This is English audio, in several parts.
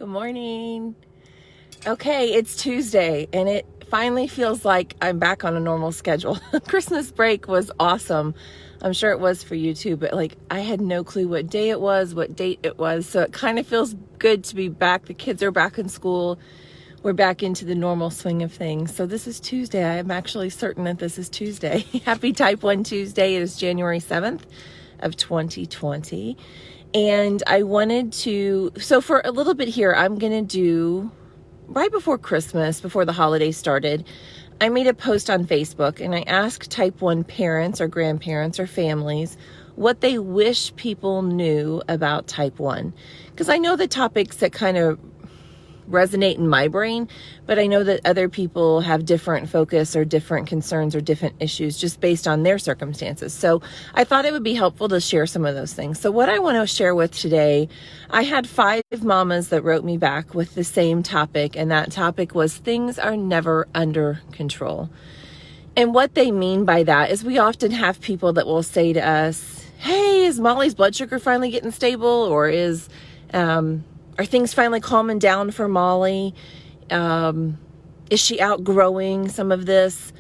Good morning. Okay, it's Tuesday and it finally feels like I'm back on a normal schedule. Christmas break was awesome. I'm sure it was for you too, but like I had no clue what day it was, what date it was. So it kind of feels good to be back. The kids are back in school. We're back into the normal swing of things. So this is Tuesday. I am actually certain that this is Tuesday. Happy Type 1 Tuesday. It is January 7th of 2020. And I wanted to, so for a little bit here, I'm going to do, right before Christmas, before the holidays started, I made a post on Facebook and I asked Type 1 parents or grandparents or families what they wish people knew about Type 1. Because I know the topics that kind of resonate in my brain, but I know that other people have different focus or different concerns or different issues just based on their circumstances. So I thought it would be helpful to share some of those things. So what I want to share with today, I had 5 mamas that wrote me back with the same topic, and that topic was things are never under control. And what they mean by that is we often have people that will say to us, hey, is Molly's blood sugar finally getting stable? Or are things finally calming down for Molly? Is she outgrowing some of this?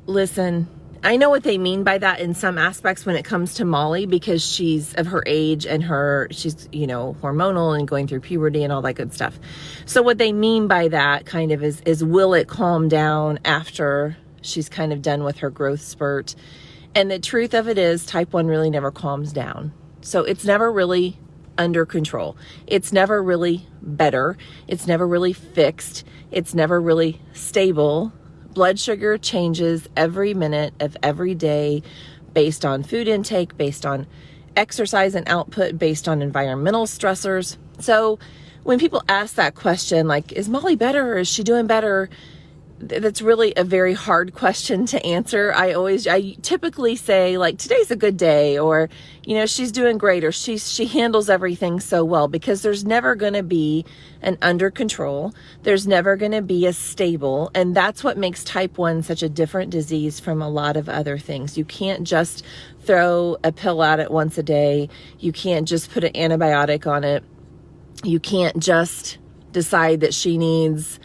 Listen, I know what they mean by that in some aspects when it comes to Molly, because she's of her age and she's, hormonal and going through puberty and all that good stuff. So what they mean by that kind of is will it calm down after she's kind of done with her growth spurt? And the truth of it is Type 1 really never calms down. So it's never really under control. It's never really better. It's never really fixed. It's never really stable. Blood sugar changes every minute of every day based on food intake, based on exercise and output, based on environmental stressors. So when people ask that question, like, is Molly better or is she doing better? That's really a very hard question to answer. I typically say, like, today's a good day, or, she's doing great, or she handles everything so well, because there's never going to be an under control. There's never going to be a stable. And that's what makes Type 1 such a different disease from a lot of other things. You can't just throw a pill at it once a day. You can't just put an antibiotic on it. You can't just decide that she needs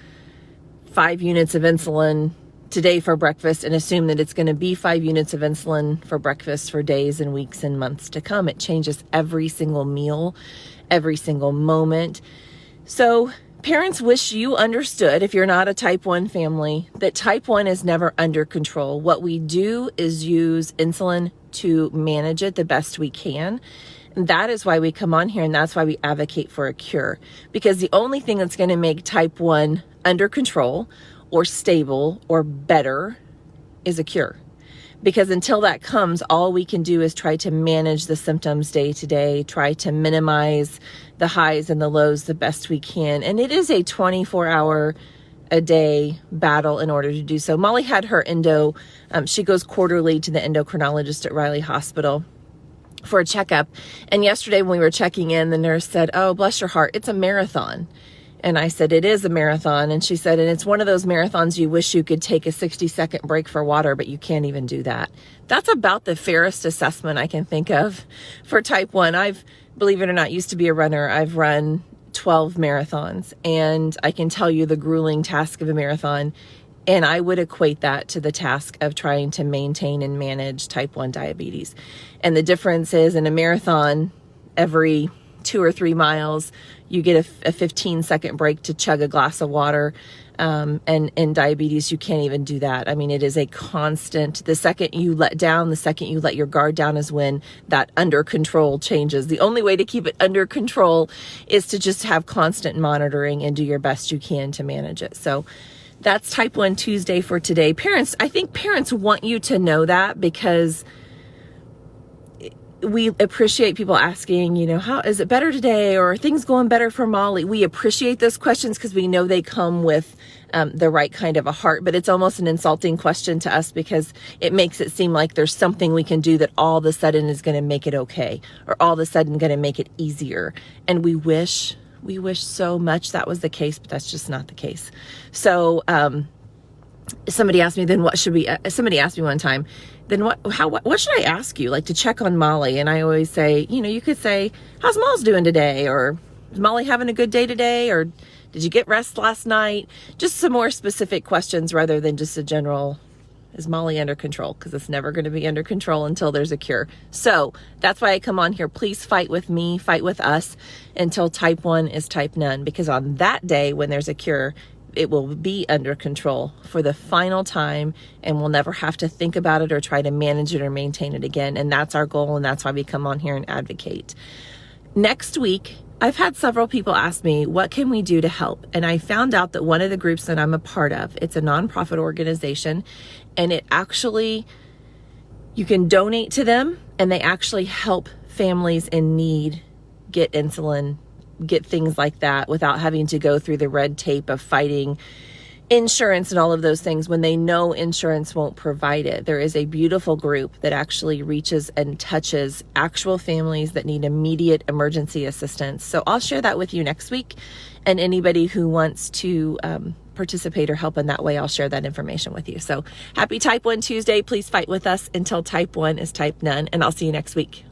5 units of insulin today for breakfast and assume that it's going to be 5 units of insulin for breakfast for days and weeks and months to come. It changes every single meal, every single moment. So parents wish you understood, if you're not a Type 1 family, that Type 1 is never under control. What we do is use insulin to manage it the best we can. And that is why we come on here, and that's why we advocate for a cure. Because the only thing that's going to make Type 1 under control or stable or better is a cure. Because until that comes, all we can do is try to manage the symptoms day to day, try to minimize the highs and the lows the best we can. And it is a 24-hour a day battle in order to do so. Molly had her she goes quarterly to the endocrinologist at Riley Hospital for a checkup. And yesterday when we were checking in, the nurse said, oh, bless your heart, it's a marathon. And I said, it is a marathon. And she said, and it's one of those marathons you wish you could take a 60-second break for water, but you can't even do that. That's about the fairest assessment I can think of for Type 1. Believe it or not, used to be a runner. I've run 12 marathons, and I can tell you the grueling task of a marathon. And I would equate that to the task of trying to maintain and manage Type 1 diabetes. And the difference is, in a marathon, every 2 or 3 miles, you get a 15-second break to chug a glass of water. And in diabetes, you can't even do that. I mean, it is a constant. The second you let your guard down is when that under control changes. The only way to keep it under control is to just have constant monitoring and do your best you can to manage it. So that's Type 1 Tuesday for today. I think parents want you to know that, because we appreciate people asking, how is it better today, or are things going better for Molly? We appreciate those questions because we know they come with the right kind of a heart, but it's almost an insulting question to us because it makes it seem like there's something we can do that all of a sudden is going to make it okay, or all of a sudden going to make it easier. And we wish so much that was the case, but that's just not the case. So somebody asked me, somebody asked me one time, then what should I ask you, like, to check on Molly? And I always say, you could say, how's Molly doing today? Or is Molly having a good day today? Or did you get rest last night? Just some more specific questions rather than just a general, is Molly under control? Because it's never going to be under control until there's a cure. So that's why I come on here. Please fight with me, fight with us until type 1 is type none. Because on that day when there's a cure, it will be under control for the final time, and we'll never have to think about it or try to manage it or maintain it again. And that's our goal, and that's why we come on here and advocate. Next week, I've had several people ask me, what can we do to help? And I found out that one of the groups that I'm a part of, it's a nonprofit organization, and it actually, you can donate to them, and they actually help families in need get insulin, get things like that without having to go through the red tape of fighting insurance and all of those things when they know insurance won't provide it. There is a beautiful group that actually reaches and touches actual families that need immediate emergency assistance. So I'll share that with you next week, and anybody who wants to participate or help in that way, I'll share that information with you. So happy Type 1 Tuesday. Please fight with us until type 1 is type none, and I'll see you next week.